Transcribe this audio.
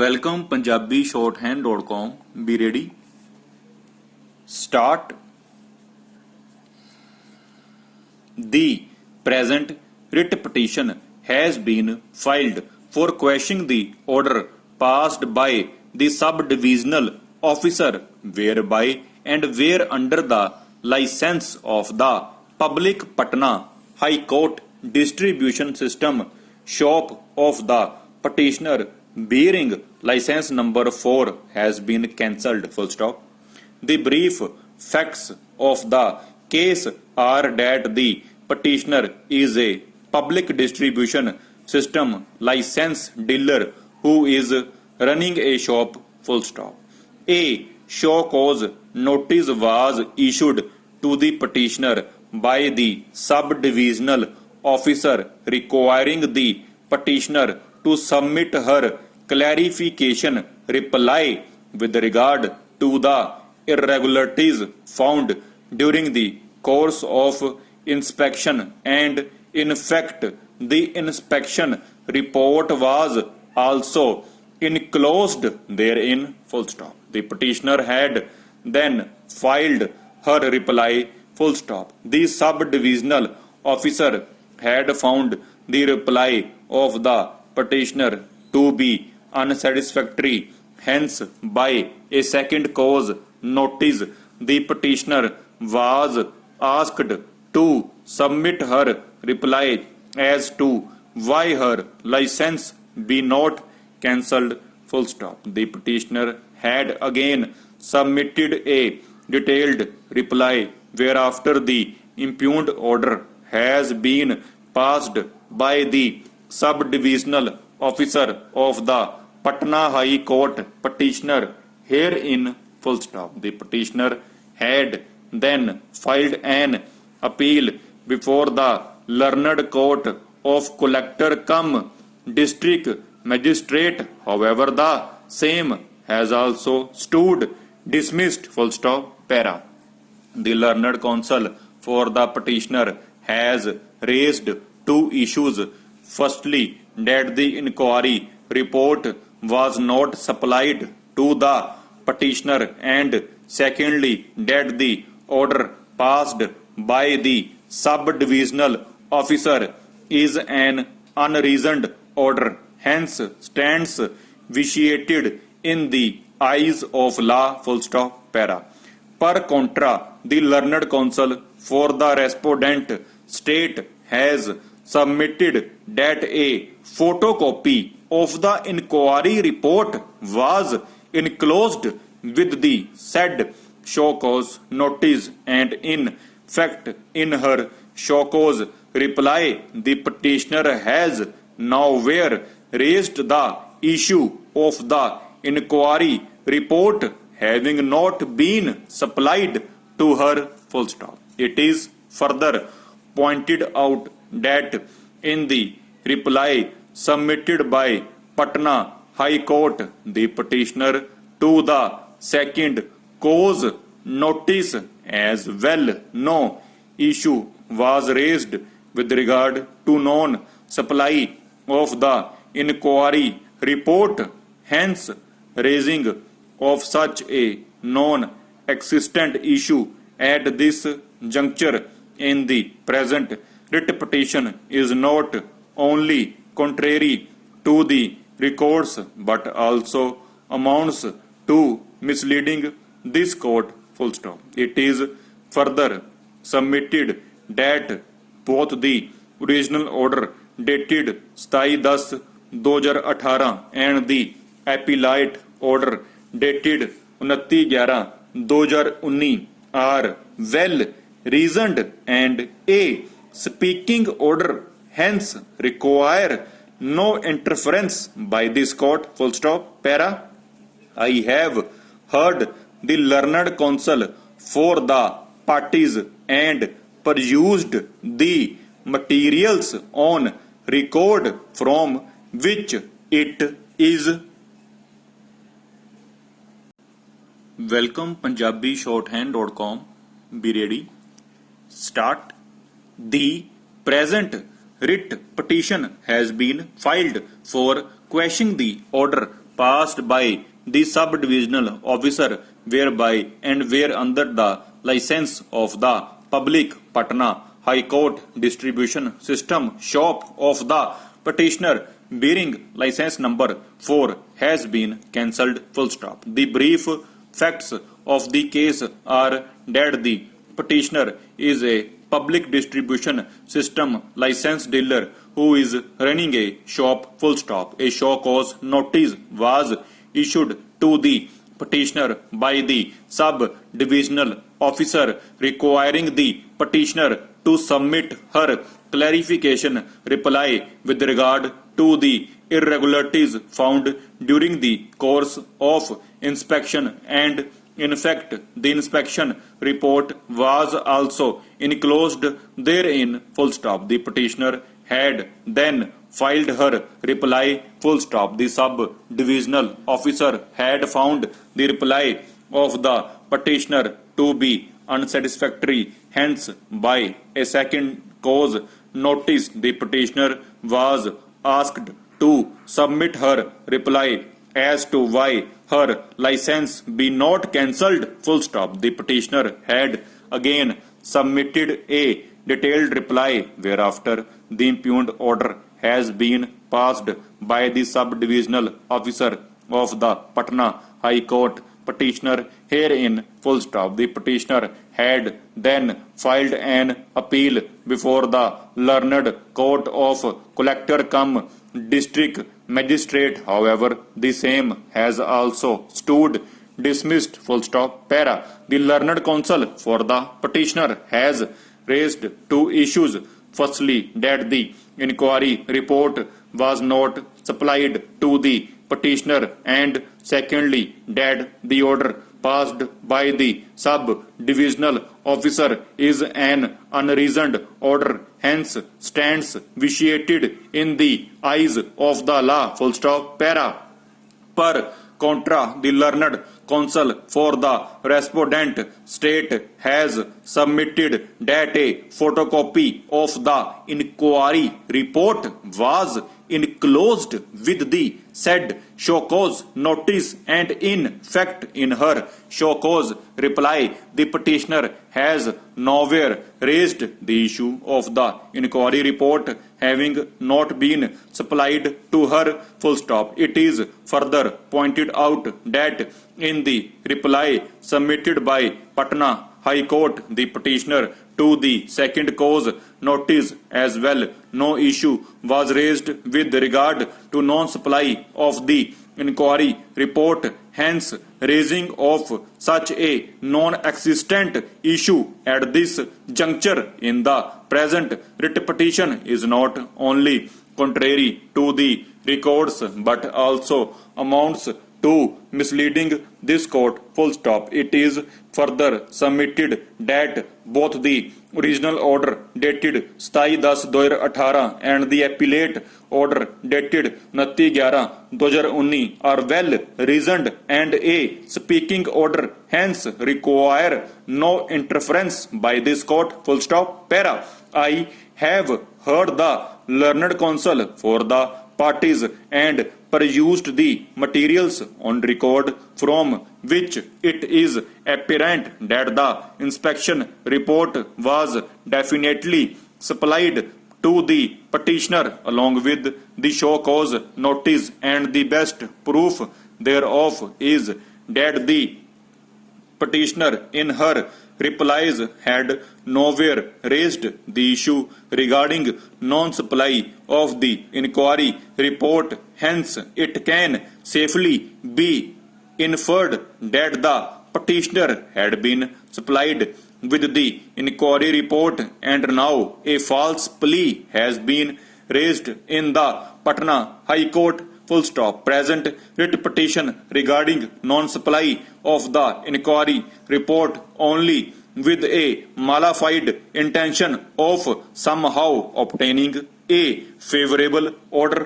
Welcome PunjabiShorthand.com. Be ready. Start. The present writ petition has been filed for quashing the order passed by the sub-divisional officer whereby and whereunder the license of the public Patna High Court distribution system shop of the petitioner bearing license number 4 has been cancelled. Full stop. The brief facts of the case are that the petitioner is a public distribution system license dealer who is running a shop. Full stop. A show cause notice was issued to the petitioner by the sub-divisional officer requiring the petitioner to submit her clarification reply with regard to the irregularities found during the course of inspection, and in fact the inspection report was also enclosed therein. Full stop. The petitioner had then filed her reply. Full stop. The sub-divisional officer had found the reply of the petitioner to be unsatisfactory. Hence, by a second cause notice, the petitioner was asked to submit her reply as to why her license be not cancelled. Full stop. The petitioner had again submitted a detailed reply, whereafter the impugned order has been passed by the sub-divisional officer of the Patna High Court petitioner herein. Full stop. The petitioner had then filed an appeal before the learned court of collector cum district magistrate. However, the same has also stood dismissed. Full stop. Para. The learned counsel for the petitioner has raised two issues. Firstly, that the inquiry report was not supplied to the petitioner, and secondly, that the order passed by the sub-divisional officer is an unreasoned order, hence stands vitiated in the eyes of law. Full stop. Para. Per contra, the learned counsel for the respondent state has submitted that a photocopy of the inquiry report was enclosed with the said show cause notice, and in fact in her show cause reply the petitioner has nowhere raised the issue of the inquiry report having not been supplied to her. Full stop. It is further pointed out that in the reply submitted by Patna High Court, the petitioner to the second cause notice as well no issue was raised with regard to non-supply of the inquiry report. Hence, raising of such a non-existent issue at this juncture in the present writ petition is not only contrary to the records but also amounts to misleading this court. Full stop. It is further submitted that both the original order dated 27/10/2018 and the appellate order dated 29/11/2019 are well reasoned and a speaking order hence require no interference by this court. Full stop. Para. I have heard the learned counsel for the parties and perused the materials on record from which it is. Welcome PunjabiShorthand.com. Be ready. Start. The present writ petition has been filed for quashing the order passed by the sub-divisional officer whereby and where under the license of the public Patna High Court distribution system shop of the petitioner bearing license number 4 has been cancelled. Full stop. The brief facts of the case are that the petitioner is a public distribution system license dealer who is running a shop. Full stop. A show cause notice was issued to the petitioner by the sub-divisional officer requiring the petitioner to submit her clarification reply with regard to the irregularities found during the course of inspection, and in fact the inspection report was also enclosed therein. Full stop. The petitioner had then filed her reply. Full stop. The sub-divisional officer had found the reply of the petitioner to be unsatisfactory. Hence, by a second cause notice, the petitioner was asked to submit her reply as to why her license be not cancelled. Full stop. The petitioner had again submitted a detailed reply, whereafter the impugned order has been passed by the sub-divisional officer of the Patna High Court. Petitioner herein. Full stop. The petitioner had then filed an appeal before the learned court of collector cum district magistrate. However, the same has also stood dismissed. Full stop. Para. The learned counsel for the petitioner has raised two issues. Firstly, that the inquiry report was not supplied to the petitioner, and secondly, that the order passed by the sub-divisional officer is an unreasoned order, hence stands vitiated in the eyes of the law. Full stop. Para. Per contra, the learned counsel for the respondent state has submitted that a photocopy of the inquiry report was enclosed with the said show cause notice, and in fact in her show cause reply the petitioner has nowhere raised the issue of the inquiry report having not been supplied to her. Full stop. It is further pointed out that in the reply submitted by Patna High Court, the petitioner to the second cause notice as well, no issue was raised with regard to non-supply of the inquiry report. Hence, raising of such a non-existent issue at this juncture in the present writ petition is not only contrary to the records but also amounts to misleading this court. Full stop. It is further submitted that both the original order dated 27/10/2018 and the appellate order dated 29/11/2019 are well reasoned and a speaking order hence require no interference by this court. Full stop. Para. I have heard the learned counsel for the parties and perused the materials on record, from which it is apparent that the inspection report was definitely supplied to the petitioner along with the show cause notice, and the best proof thereof is that the petitioner in her replies had nowhere raised the issue regarding non-supply of the inquiry report. Hence, it can safely be inferred that the petitioner had been supplied with the inquiry report, and now a false plea has been raised in the Patna High Court. Full stop. Present writ petition regarding non-supply of the inquiry report only with a malified intention of somehow obtaining a favorable order